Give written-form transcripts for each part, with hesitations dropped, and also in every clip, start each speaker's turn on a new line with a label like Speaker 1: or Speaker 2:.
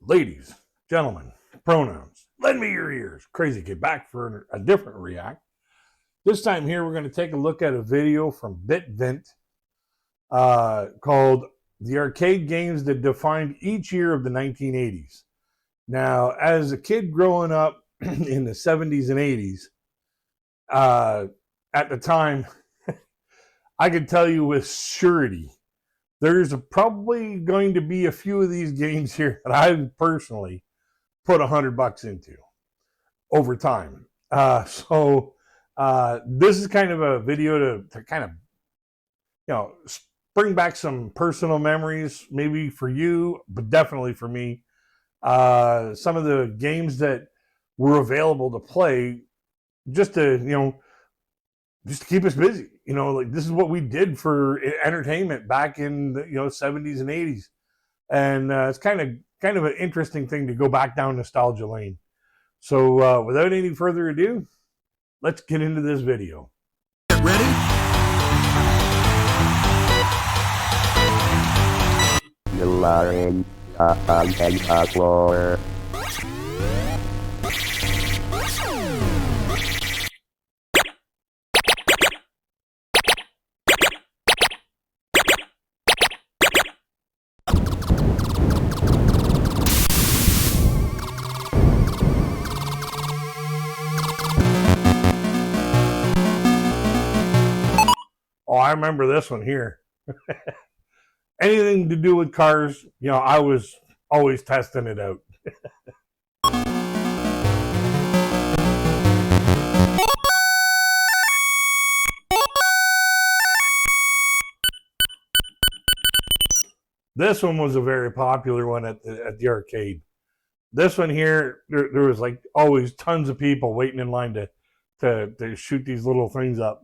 Speaker 1: Ladies, gentlemen, pronouns, lend me your ears. Crazy Kid back for a different react. This time here, we're going to take a look at a video from BitVint called The Arcade Games That Defined Each Year of the 1980s. Now, as a kid growing up in the 70s and 80s, at the time, I could tell you with surety, there's probably going to be a few of these games here that I've personally put $100 into over time. So this is kind of a video to kind of, bring back some personal memories, maybe for you, but definitely for me. Some of the games that were available to play just to, just to keep us busy. Like this is what we did for entertainment back in the 70s and 80s. And it's kind of an interesting thing to go back down nostalgia lane. So without any further ado, let's get into this video.
Speaker 2: Ready?
Speaker 3: You are in a content floor.
Speaker 1: Oh, I remember this one here. Anything to do with cars, I was always testing it out. This one was a very popular one at the arcade. This one here, there was like always tons of people waiting in line to shoot these little things up.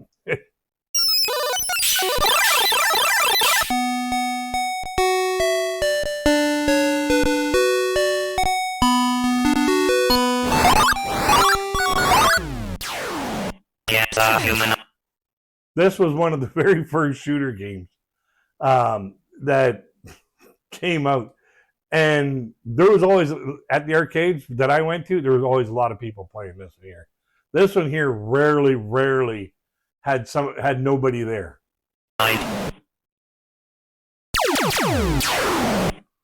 Speaker 1: This was one of the very first shooter games that came out. And there was always, at the arcades that I went to, there was always a lot of people playing this one here. This one here rarely had nobody there.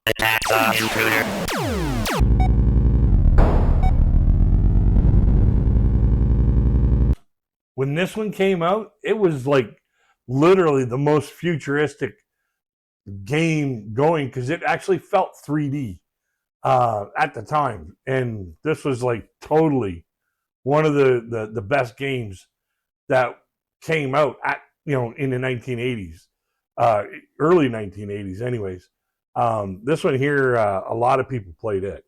Speaker 2: Attack the intruder.
Speaker 1: When this one came out, it was like literally the most futuristic game going because it actually felt 3D at the time. And this was like totally one of the best games that came out at in the 1980s, early 1980s anyways. This one here, a lot of people played it.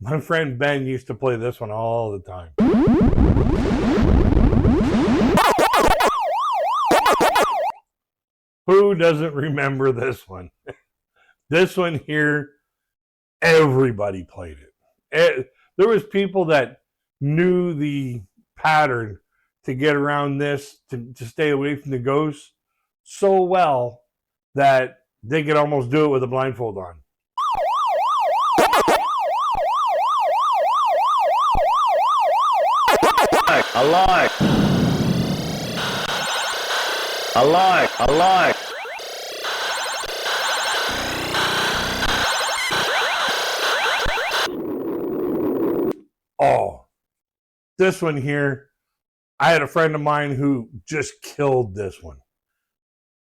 Speaker 1: My friend Ben used to play this one all the time. Who doesn't remember this one? This one here, everybody played it. There was people that knew the pattern to get around this, to stay away from the ghosts so well that they could almost do it with a blindfold on.
Speaker 3: Alive!
Speaker 1: Oh, this one here, I had a friend of mine who just killed this one.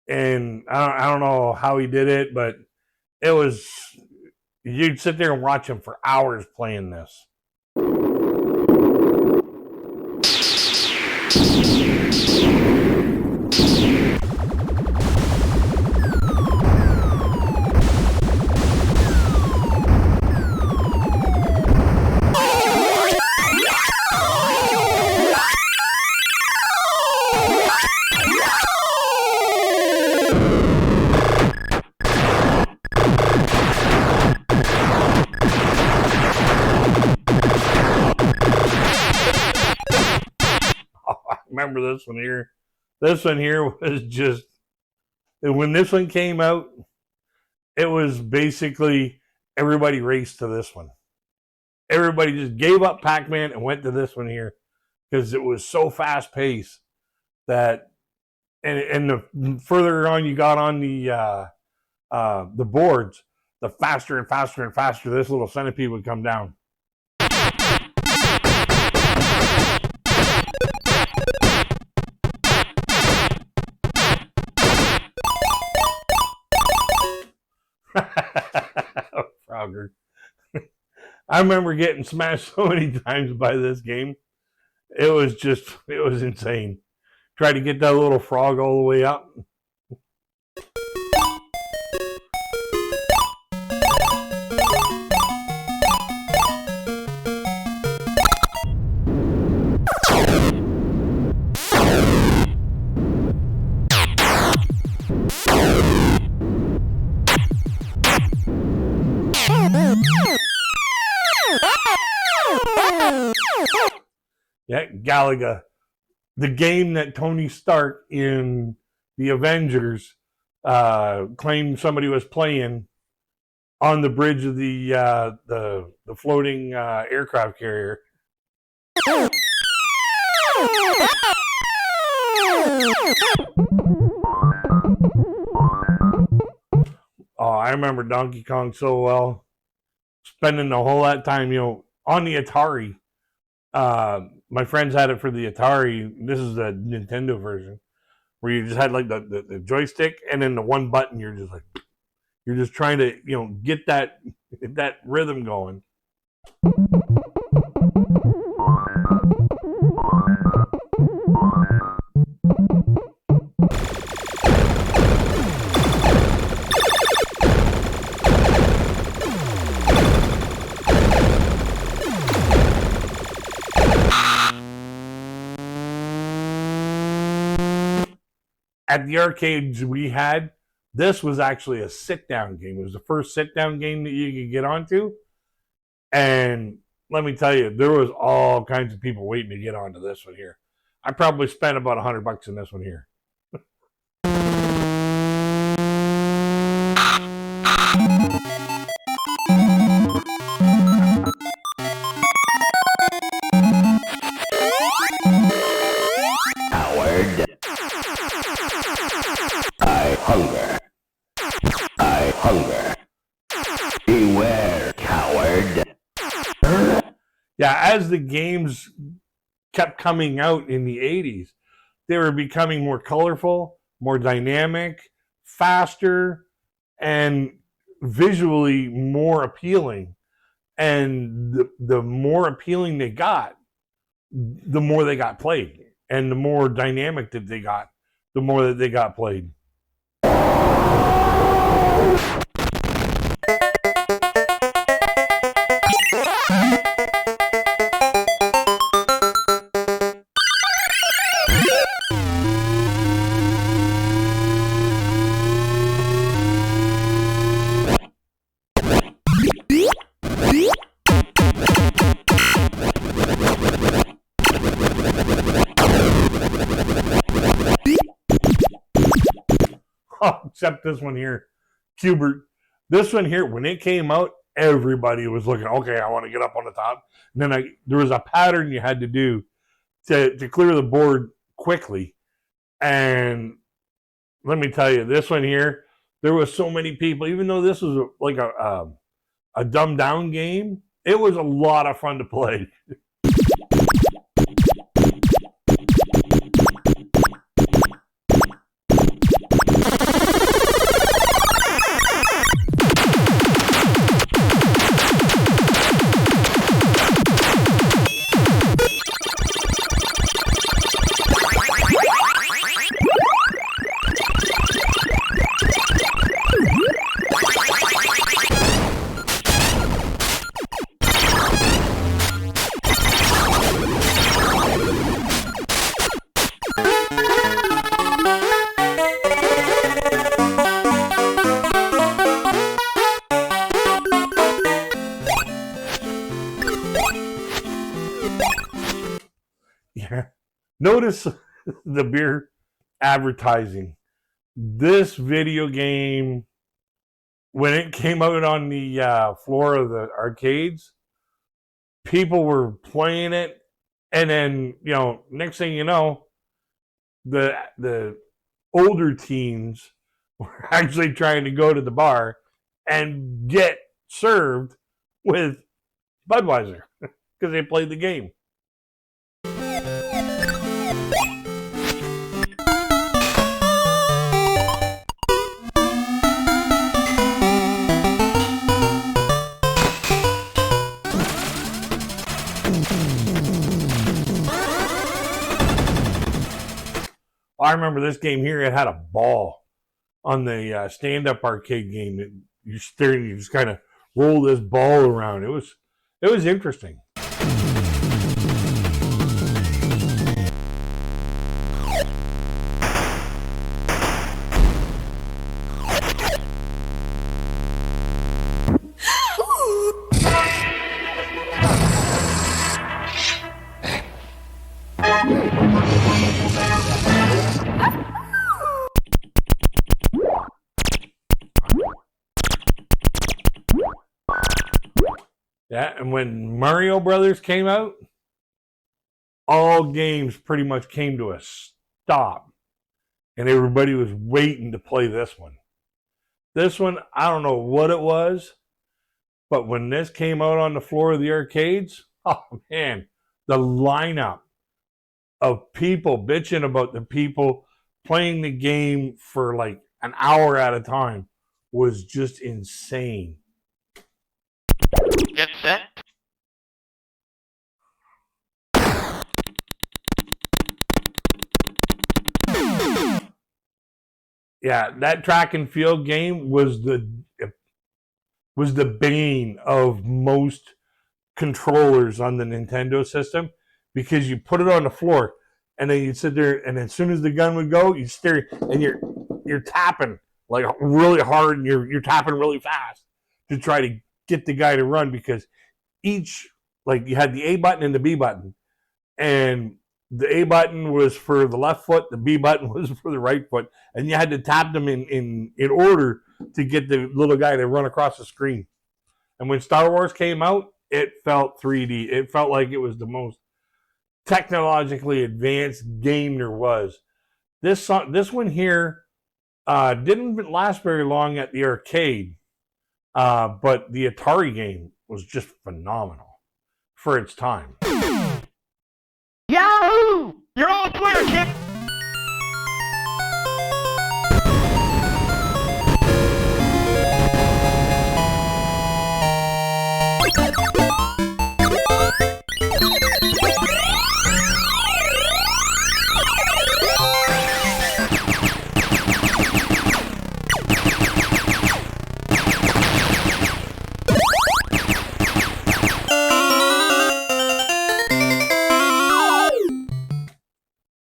Speaker 1: And I don't know how he did it, but it was, you'd sit there and watch him for hours playing this. remember this one here. This one here was just, when this one came out, it was basically everybody raced to this one. Everybody just gave up Pac-Man and went to this one here because it was so fast paced that, and the further on you got on the boards, the faster and faster and faster this little centipede would come down. Frogger. I remember getting smashed so many times by this game. It was insane. Tried to get that little frog all the way up. Yeah, Galaga, the game that Tony Stark in the Avengers claimed somebody was playing on the bridge of the floating aircraft carrier. Oh, I remember Donkey Kong so well. Spending the whole that time, on the Atari. My friends had it for the Atari. This is the Nintendo version, where you just had like the joystick and then the one button. You're just trying to get that rhythm going. At the arcades we had, this was actually a sit-down game. It was the first sit-down game that you could get onto. And let me tell you, there was all kinds of people waiting to get onto this one here. I probably spent about $100 in this one here.
Speaker 3: I hunger. Beware, coward.
Speaker 1: Yeah, as the games kept coming out in the 80s, they were becoming more colorful, more dynamic, faster, and visually more appealing. And the more appealing they got, the more they got played. And the more dynamic that they got, the more that they got played. Except this one here, Cubert. This one here, when it came out, everybody was looking, okay, I want to get up on the top. And then there was a pattern you had to do to clear the board quickly. And let me tell you, this one here, there was so many people, even though this was like a dumbed down game, it was a lot of fun to play. Yeah. Notice the beer advertising. This video game, when it came out on the floor of the arcades, people were playing it, and then next thing you know, the older teens were actually trying to go to the bar and get served with Budweiser because they played the game. I remember this game here. It had a ball on the stand-up arcade game. You just kind of roll this ball around. It was interesting. Yeah, and when Mario Brothers came out, all games pretty much came to a stop. And everybody was waiting to play this one. This one, I don't know what it was, but when this came out on the floor of the arcades, oh man, the lineup of people bitching about the people playing the game for like an hour at a time was just insane.
Speaker 2: Get set.
Speaker 1: Yeah, that track and field game was the bane of most controllers on the Nintendo system, because you put it on the floor and then you'd sit there, and as soon as the gun would go, you stare and you're tapping like really hard, and you're tapping really fast to try to get the guy to run, because each, like, you had the A button and the B button, and the A button was for the left foot, the B button was for the right foot, and you had to tap them in order to get the little guy to run across the screen. And when Star Wars came out, it felt 3D. It felt like it was the most technologically advanced game there was. This one here didn't last very long at the arcade, but the Atari game was just phenomenal for its time.
Speaker 2: Yahoo! You're all clear, kid.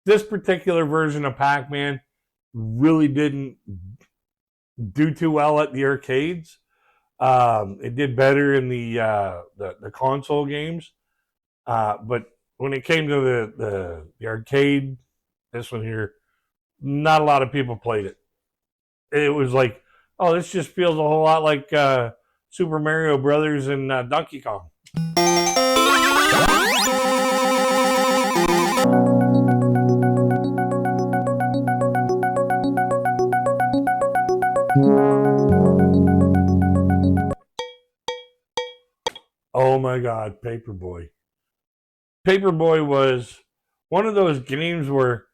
Speaker 1: This particular version of Pac-Man really didn't do too well at the arcades. It did better in the console games, but when it came to the arcade, this one here, not a lot of people played it. It was like, oh, this just feels a whole lot like Super Mario Brothers and Donkey Kong. Oh my God, Paperboy. Paperboy was one of those games where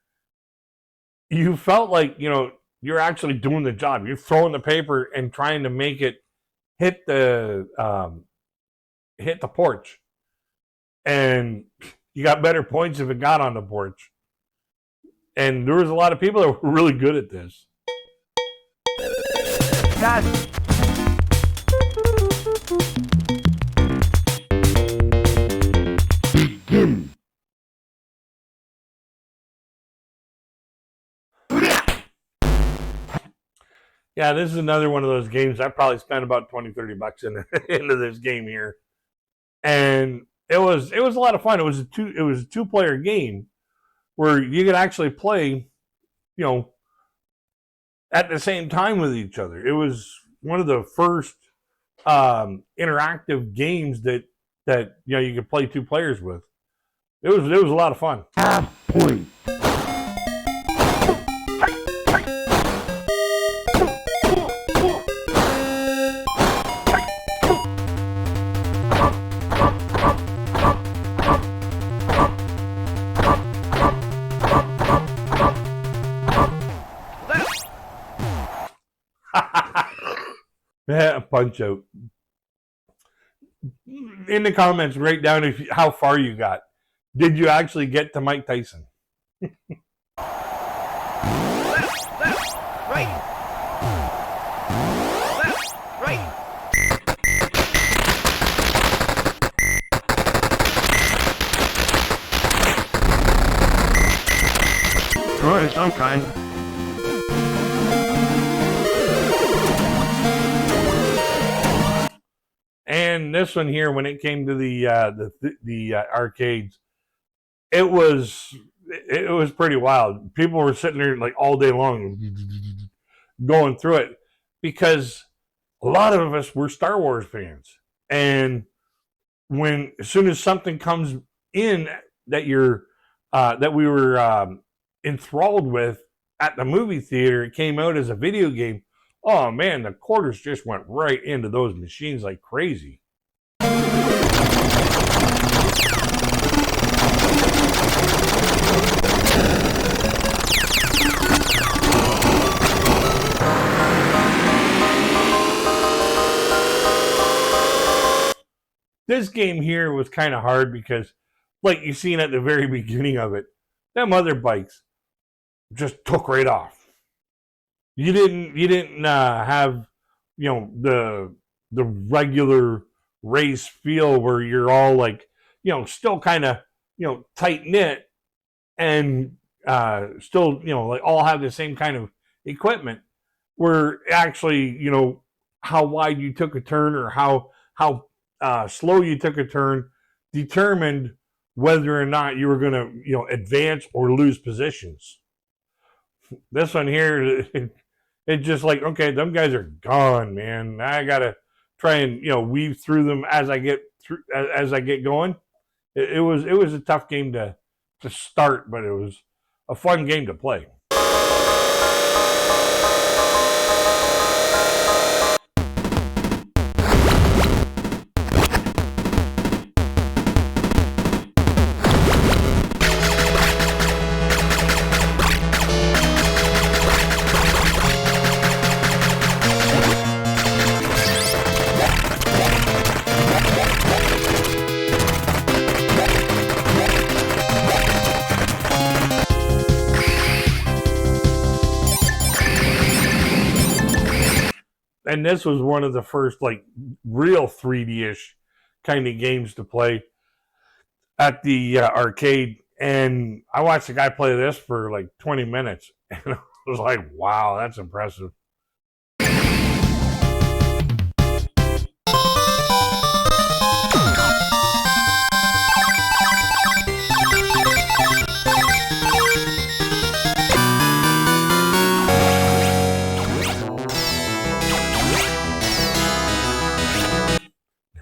Speaker 1: you felt like, you're actually doing the job. You're throwing the paper and trying to make it hit the porch. And you got better points if it got on the porch. And there was a lot of people that were really good at this.
Speaker 2: Guys.
Speaker 1: Yeah, this is another one of those games. I probably spent about $20-$30 into this game here, and it was a lot of fun. It was a two-player game, where you could actually play, at the same time with each other. It was one of the first interactive games that you could play two players with. It was a lot of fun.
Speaker 3: Half point.
Speaker 1: Yeah, Punch Out. In the comments, write down how far you got. Did you actually get to Mike Tyson?
Speaker 2: Left, right. Left, right.
Speaker 3: Sure, some kind.
Speaker 1: And this one here, when it came to the arcades, it was pretty wild. People were sitting there like all day long, going through it, because a lot of us were Star Wars fans, and as soon as something comes in that that we were enthralled with at the movie theater, it came out as a video game. Oh man, the quarters just went right into those machines like crazy. This game here was kind of hard because, like you seen at the very beginning of it, them other bikes just took right off. You didn't have the regular race feel where you're all like still kind of tight knit and still like all have the same kind of equipment. Where actually how wide you took a turn or how slow you took a turn determined whether or not you were going to advance or lose positions. This one here, it's just like, okay, them guys are gone, man. I gotta try and weave through them as I get going. It was a tough game to start, but it was a fun game to play. And this was one of the first like real 3D-ish kind of games to play at the arcade. And I watched the guy play this for like 20 minutes. And I was like, wow, that's impressive.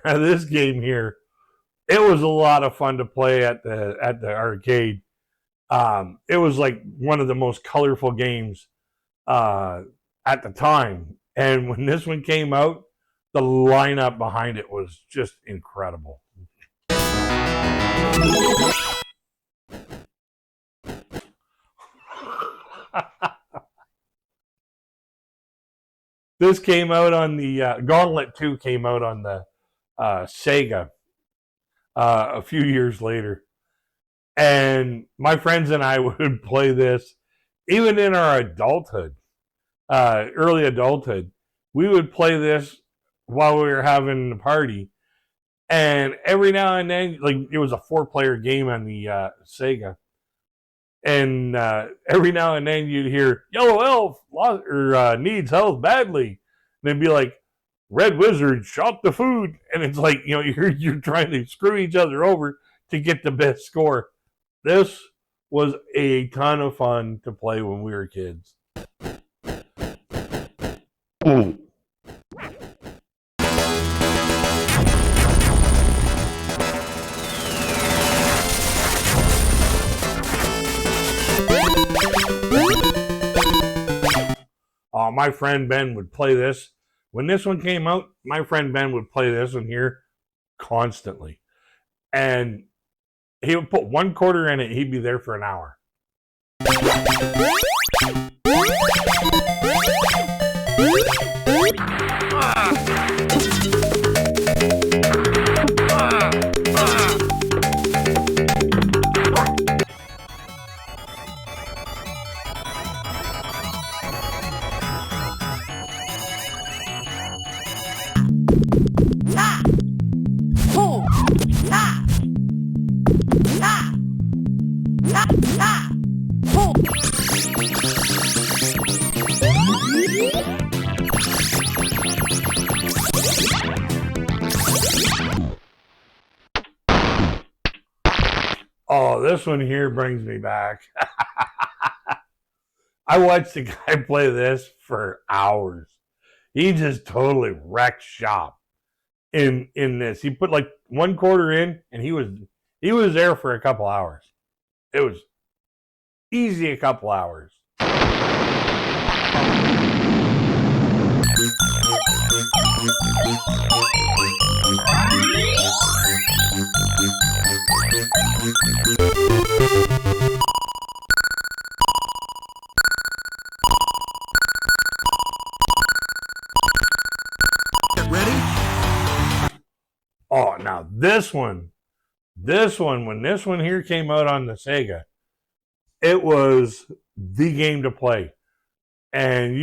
Speaker 1: Now, this game here, it was a lot of fun to play at the arcade. It was like one of the most colorful games at the time. And when this one came out, the lineup behind it was just incredible. This came out on the Gauntlet 2 came out on the Sega a few years later. And my friends and I would play this even in our adulthood, early adulthood. We would play this while we were having a party. And every now and then, like it was a 4-player game on the Sega. And every now and then you'd hear Yellow Elf needs health badly. And they'd be like, Red Wizard shot the food. And it's like, you're trying to screw each other over to get the best score. This was a ton of fun to play when we were kids.
Speaker 3: Boom.
Speaker 1: My friend Ben would play this. When this one came out, my friend Ben would play this one here constantly. And he would put 1 quarter in it, he'd be there for an hour. Oh, this one here brings me back. I watched the guy play this for hours. He just totally wrecked shop in this. He put like 1 quarter in, and he was there for a couple hours. It was easy a couple hours. Oh, now this one, when this one here came out on the Sega, it was the game to play. And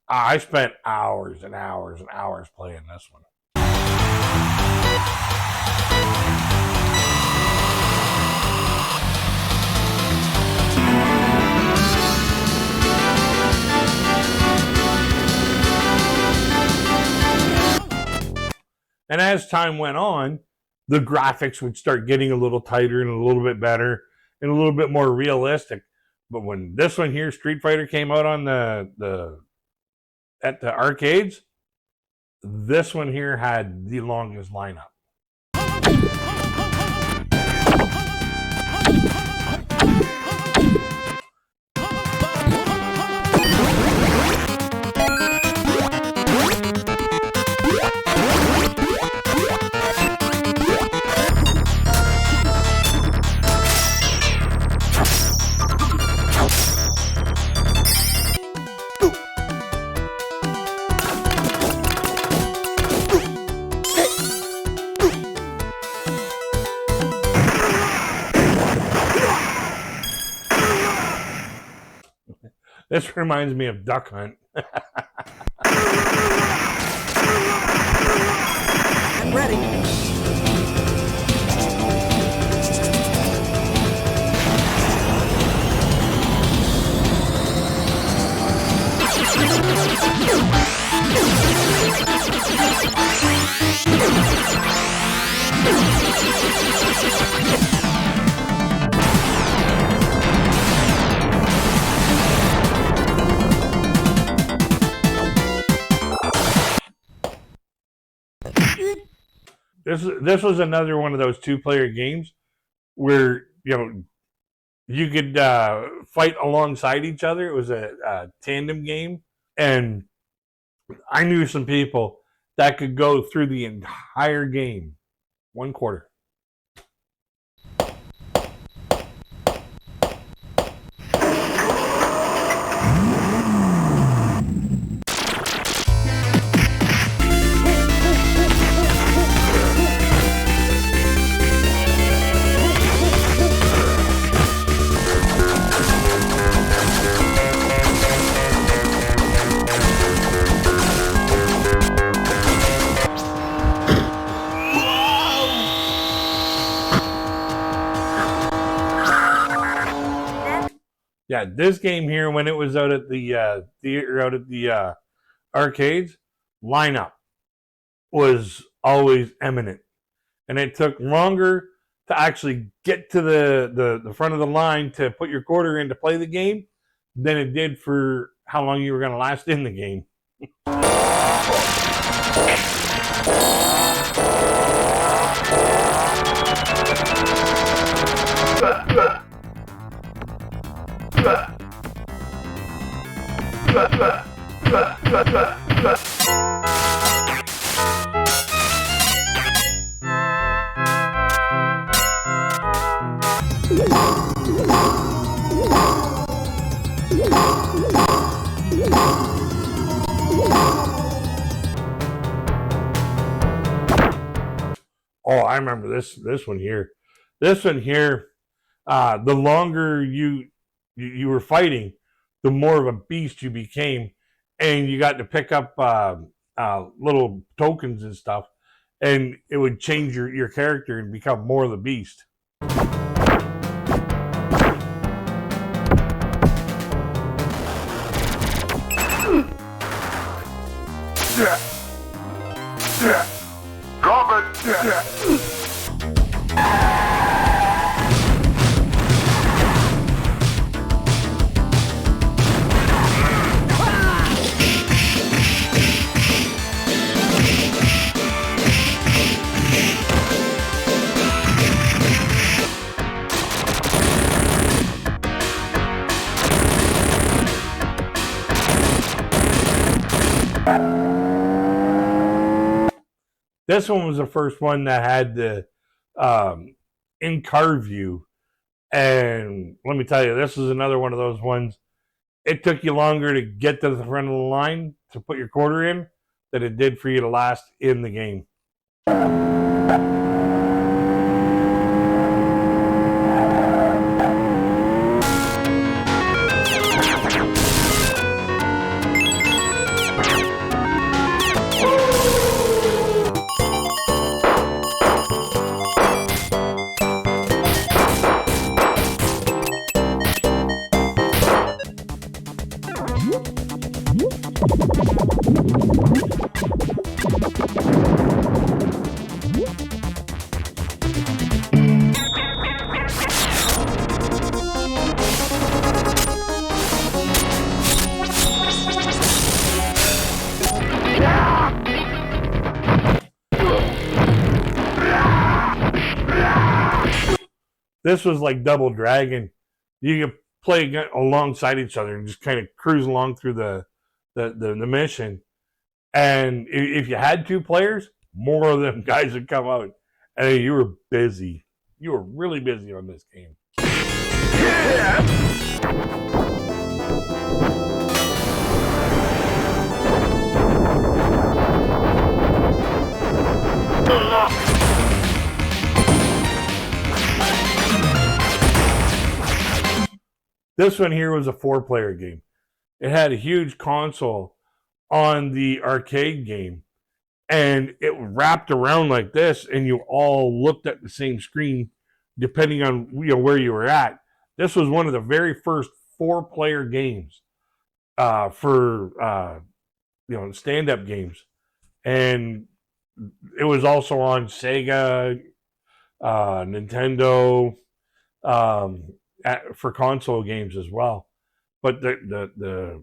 Speaker 1: I spent hours and hours and hours playing this one. And as time went on, the graphics would start getting a little tighter and a little bit better and a little bit more realistic. But when this one here, Street Fighter, came out on at the arcades, this one here had the longest lineup. This reminds me of Duck Hunt.
Speaker 2: I'm ready.
Speaker 1: This was another one of those 2-player games where you could fight alongside each other. It was a tandem game, and I knew some people that could go through the entire game 1 quarter. Yeah, this game here, when it was out at the arcades, lineup was always eminent, and it took longer to actually get to the front of the line to put your quarter in to play the game than it did for how long you were going to last in the game. Oh, I remember this one here. This one here, the longer you were fighting, the more of a beast you became, and you got to pick up little tokens and stuff, and it would change your character and become more of the beast. This one was the first one that had the in-car view. And let me tell you, this is another one of those ones. It took you longer to get to the front of the line to put your quarter in than it did for you to last in the game. This was like Double Dragon. You could play alongside each other and just kind of cruise along through the mission. And if you had two players, more of them guys would come out. And you were busy. You were really busy on this game. This one here was a 4-player game. It had a huge console on the arcade game, and it wrapped around like this, and you all looked at the same screen depending on where you were at. This was one of the very first 4-player games for stand-up games, and it was also on Sega, Nintendo, for console games as well. But the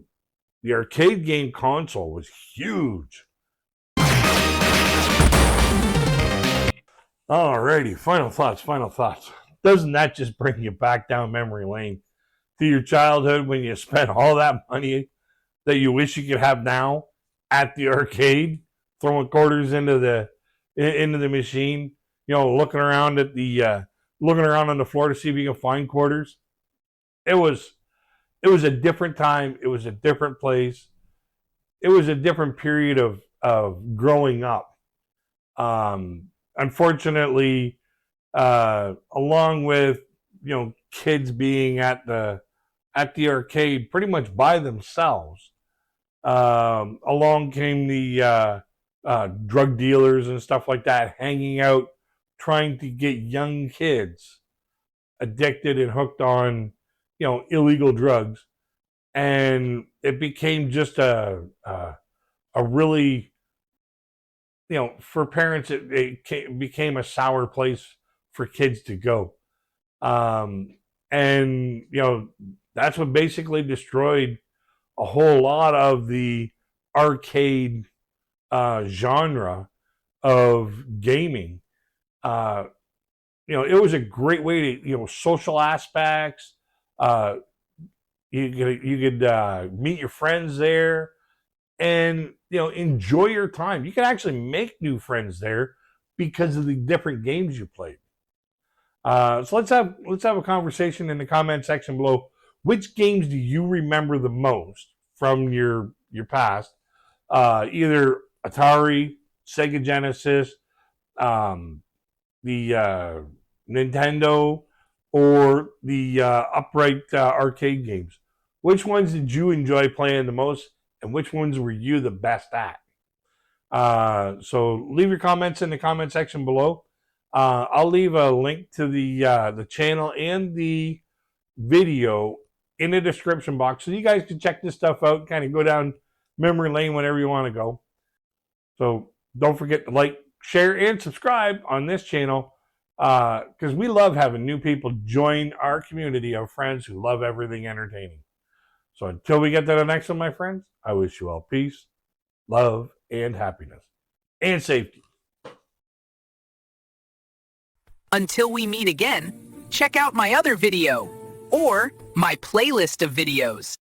Speaker 1: arcade game console was huge. Alrighty, final thoughts. Doesn't that just bring you back down memory lane to your childhood when you spent all that money that you wish you could have now at the arcade, throwing quarters into the machine, looking around on the floor to see if you can find quarters. It was a different time. It was a different place. It was a different period of growing up. Unfortunately, along with kids being at the arcade pretty much by themselves, along came the drug dealers and stuff like that, hanging out, trying to get young kids addicted and hooked on illegal drugs, and it became just a really, for parents, it became a sour place for kids to go. And that's what basically destroyed a whole lot of the arcade genre of gaming. It was a great way to, social aspects. You could meet your friends there, and enjoy your time. You can actually make new friends there because of the different games you played. So let's have a conversation in the comment section below. Which games do you remember the most from your past? Either Atari, Sega Genesis, the Nintendo, or the upright arcade games. Which ones did you enjoy playing the most, and which ones were you the best at? So leave your comments in the comment section below. I'll leave a link to the channel and the video in the description box, so you guys can check this stuff out, kind of go down memory lane whenever you want to go. So don't forget to like, share, and subscribe on this channel, because we love having new people join our community of friends who love everything entertaining. So until we get to the next one, my friends, I wish you all peace, love, and happiness, and safety.
Speaker 4: Until we meet again, check out my other video or my playlist of videos.